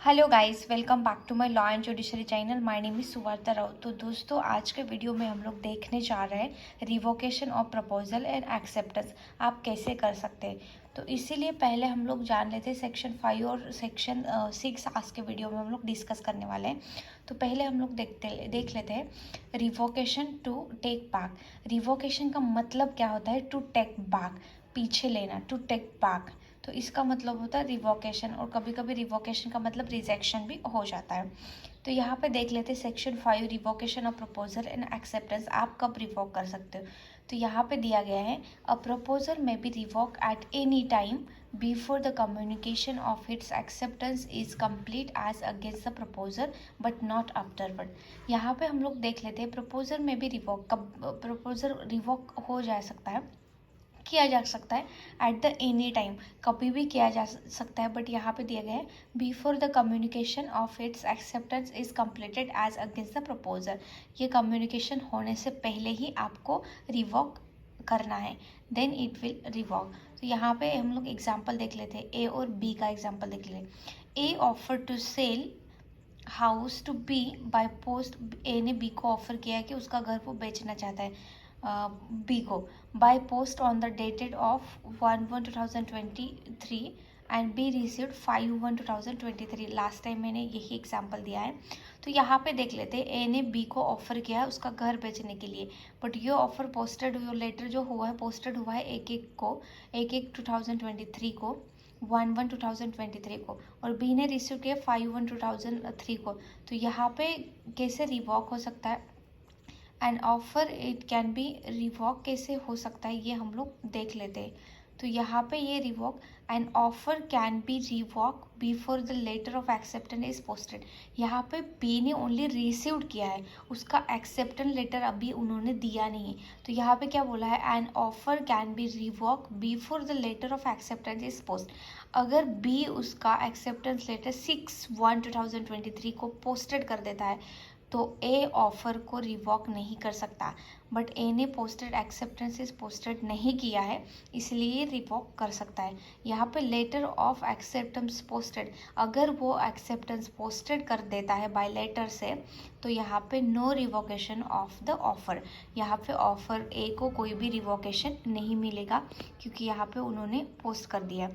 Hello guys, welcome back to my law and judiciary channel. My name is Suvarta Rao. तो दोस्तों, आज के video में हम लोग देखने जा रहे हैं revocation of proposal and acceptance आप कैसे कर सकते हैं। तो इसीलिए पहले हम लोग जान लेते हैं सेक्शन 5 और सेक्शन 6 आज के वीडियो में हम लोग डिस्कस करने वाले हैं। तो पहले हम लोग देख लेते हैं revocation to take back. Revocation का मतलब क्या होता है? टू टेक बैक, पीछे लेना, टू टेक बैक। तो इसका मतलब होता है रिवोकेशन, और कभी कभी रिवोकेशन का मतलब रिजेक्शन भी हो जाता है। तो यहाँ पे देख लेते हैं section 5 revocation of proposal and acceptance आप कब रिवोक कर सकते हो। तो यहाँ पे दिया गया है a proposal may be revoke at any time before the communication of its acceptance is complete as against the proposal but not afterward. यहाँ पे हम लोग देख लेते हैं प्रपोजल में भी रिवोक कब प्रपोजल रिवोक हो जा सकता है, किया जा सकता है एट द एनी टाइम, कभी भी किया जा सकता है। बट यहाँ पे दिया गया है before the communication of its acceptance is completed as against the proposal. ये कम्युनिकेशन होने से पहले ही आपको रिवॉक करना है, देन इट विल रिवॉक। तो यहाँ पे हम लोग एग्जाम्पल देख लेते हैं, ए और बी का एग्जाम्पल देख लेते। A offer to sell house to B by post. A ने बी को ऑफर किया है कि उसका घर वो बेचना चाहता है बी को by post on the dated of 1/1/2023 and be received 5/1/2023। Last time मैंने यही एग्जांपल दिया है। तो यहाँ पे देख लेते हैं, ए ने बी को ऑफर किया है उसका घर बेचने के लिए, बट ये ऑफर पोस्टेड लेटर जो हुआ है पोस्टेड हुआ है 1/1/2023 को, 1/1/2023 को, और बी ने रिसीव किया 5/1/2003 को। तो यहाँ पे कैसे रिवॉक हो सकता है and offer it can be revoke कैसे हो सकता है ये हम लोग देख लेते हैं। तो यहाँ पे ये revoke and offer can be revoke before the letter of acceptance is posted. यहाँ पे बी ने ओनली रिसीव्ड किया है, उसका एक्सेप्टेंस लेटर अभी उन्होंने दिया नहीं है। तो यहाँ पे क्या बोला है, and offer can be revoke before the letter of acceptance is post. अगर बी उसका एक्सेप्टेंस लेटर 6/1/2023 को पोस्टेड कर देता है तो ए ऑफर को रिवॉक नहीं कर सकता, बट ए ने पोस्टेड एक्सेप्टेंस पोस्टेड नहीं किया है, इसलिए रिवॉक कर सकता है। यहाँ पे लेटर ऑफ एक्सेप्टेंस पोस्टेड, अगर वो एक्सेप्टेंस पोस्टेड कर देता है बाय लेटर से, तो यहाँ पे no revocation of the offer. यहाँ पे ऑफर ए को कोई भी रिवोकेशन नहीं मिलेगा क्योंकि यहाँ पे उन्होंने पोस्ट कर दिया है।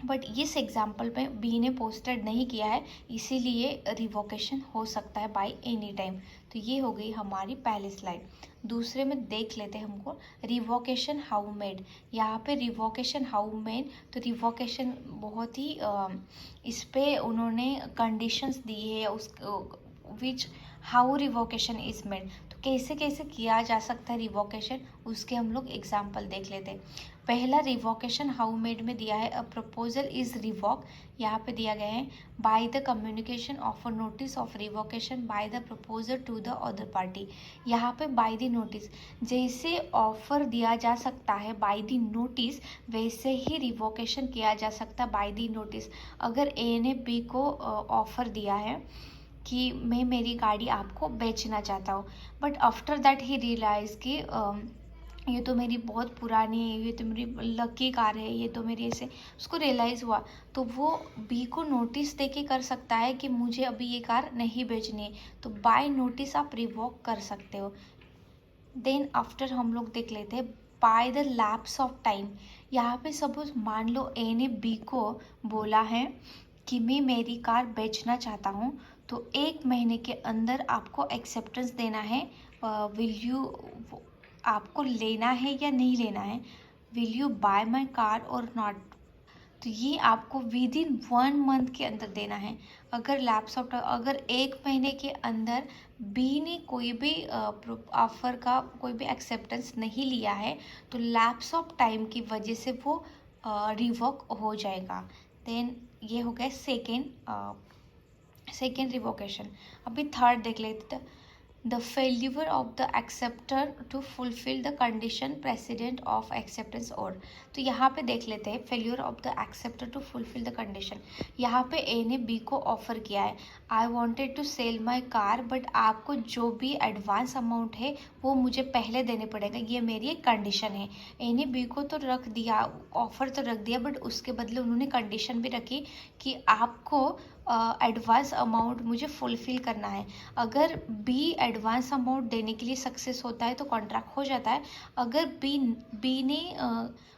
बट इस एग्जाम्पल में बी ने पोस्टेड नहीं किया है, इसीलिए रिवोकेशन हो सकता है बाय एनी टाइम। तो ये हो गई हमारी पहली स्लाइड। दूसरे में देख लेते हैं हमको रिवोकेशन हाउ मेड। यहाँ पे रिवोकेशन हाउ मेड, तो रिवोकेशन बहुत ही इस पे उन्होंने कंडीशंस दी है उस विच हाउ रिवोकेशन इज मेड। तो कैसे कैसे किया जा सकता है रिवोकेशन, उसके हम लोग एग्जाम्पल देख लेते हैं। पहला रिवोकेशन हाउ मेड में दिया है अ प्रपोजल इज रिवॉक। यहाँ पे दिया गया है by the communication of a notice of revocation by the proposer to the other party. यहाँ पे बाय द नोटिस, जैसे ऑफर दिया जा सकता है बाय द नोटिस, वैसे ही रिवोकेशन किया जा सकता है बाय द नोटिस। अगर ए ने बी को ऑफर दिया है कि मैं मेरी गाड़ी आपको बेचना चाहता हूँ, but after that he realize कि ये तो मेरी बहुत पुरानी है, ये तो मेरी लकी कार है, ये तो मेरी ऐसे, उसको रियलाइज़ हुआ, तो वो बी को नोटिस दे के कर सकता है कि मुझे अभी ये कार नहीं बेचनी है। तो बाय नोटिस आप रिवॉक कर सकते हो। देन आफ्टर हम लोग देख लेते हैं by the lapse of time. यहाँ पे सपोज मान लो ए ने बी को बोला है कि मैं मेरी कार बेचना चाहता हूँ, तो 1 महीने के अंदर आपको एक्सेप्टेंस देना है। विल यू, आपको लेना है या नहीं लेना है, will you bye my car और नॉट। तो ये आपको विद इन 1 मंथ के अंदर देना है। अगर लैप्स ऑफ, अगर 1 महीने के अंदर बी ने कोई भी ऑफर का कोई भी एक्सेप्टेंस नहीं लिया है, तो लैप्स ऑफ टाइम की वजह से वो रिवॉक हो जाएगा। देन ये हो गया सेकेंड रिवोकेशन। अभी थर्ड देख लेते हैं। The failure of the acceptor to fulfil the condition precedent of acceptance और। तो यहाँ पे देख लेते हैं failure of the acceptor to fulfil the condition. यहाँ पे ए ने बी को ऑफर किया है, I wanted to sell my car, but आपको जो भी एडवांस अमाउंट है वो मुझे पहले देने पड़ेगा, ये मेरी एक कंडीशन है। ए ने बी को तो रख दिया, ऑफर तो रख दिया, बट उसके बदले उन्होंने कंडीशन भी रखी कि आपको एडवांस अमाउंट मुझे फुलफिल करना है। अगर बी एडवांस अमाउंट देने के लिए सक्सेस होता है तो कॉन्ट्रैक्ट हो जाता है। अगर बी ने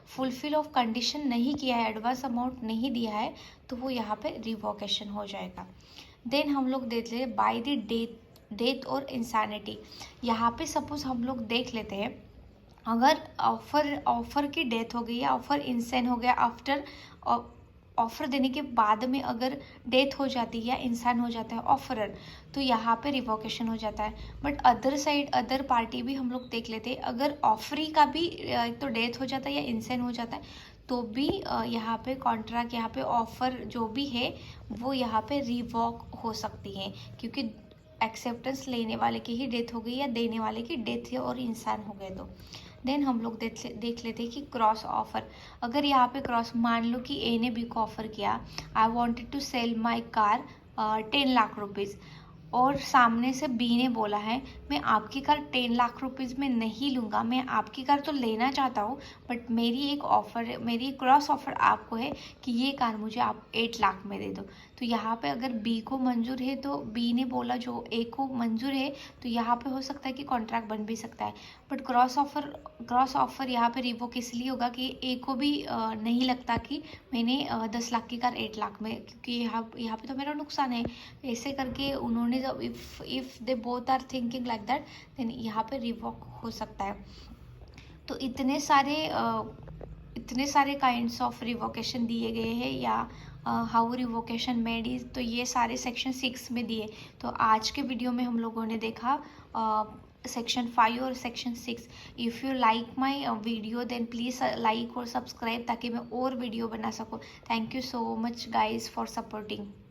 फुलफिल ऑफ कंडीशन नहीं किया है, एडवांस अमाउंट नहीं दिया है, तो वो यहाँ पे रिवोकेशन हो जाएगा। देन हम लोग देख लेते हैं बाय द डेथ और इंसैनिटी। यहाँ पे सपोज हम लोग देख लेते हैं, अगर ऑफर की डेथ हो गई या ऑफर इंसान हो गया, आफ्टर ऑफर देने के बाद में अगर डेथ हो जाती है या इंसान हो जाता है ऑफरर, तो यहाँ पे रिवोकेशन हो जाता है। But other side other party भी हम लोग देख लेते हैं, अगर ऑफरी का भी तो डेथ हो जाता है या इंसान हो जाता है, तो भी यहाँ पे कॉन्ट्रैक्ट, यहाँ पे ऑफर जो भी है वो यहाँ पे रिवॉक हो सकती है, क्योंकि एक्सेप्टेंस लेने वाले की ही डेथ हो गई या देने वाले की डेथ है और इंसान हो गए। तो देन हम लोग देख लेते हैं कि क्रॉस ऑफर। अगर यहाँ पे क्रॉस, मान लो कि ए ने बी को ऑफर किया, I wanted to sell my car 10 lakh rupees, और सामने से बी ने बोला है मैं आपकी कार 10 लाख रुपीज़ में नहीं लूँगा, मैं आपकी कार तो लेना चाहता हूँ, बट मेरी एक ऑफ़र, मेरी क्रॉस ऑफर आपको है कि ये कार मुझे आप 8 लाख में दे दो। तो यहाँ पे अगर बी को मंजूर है तो बी ने बोला जो ए को मंजूर है, तो यहाँ पे हो सकता है कि कॉन्ट्रैक्ट बन भी सकता है। बट क्रॉस ऑफर यहाँ पे रिवोक इसलिए होगा कि ए को भी नहीं लगता कि मैंने 10 लाख की कार 8 लाख में, क्योंकि यहाँ पे तो मेरा नुकसान है। ऐसे करके उन्होंने जब if they both are thinking like that, then यहाँ पे रिवोक हो सकता है। तो इतने सारे काइंड्स ऑफ रिवोकेशन दिए गए हैं, या हाउ रिवोकेशन मेड इज, तो ये सारे सेक्शन 6 में दिए। तो आज के वीडियो में हम लोगों ने देखा सेक्शन 5 और section 6। If you like my video then please like और सब्सक्राइब, ताकि मैं और वीडियो बना सकूँ। Thank you so much guys for supporting.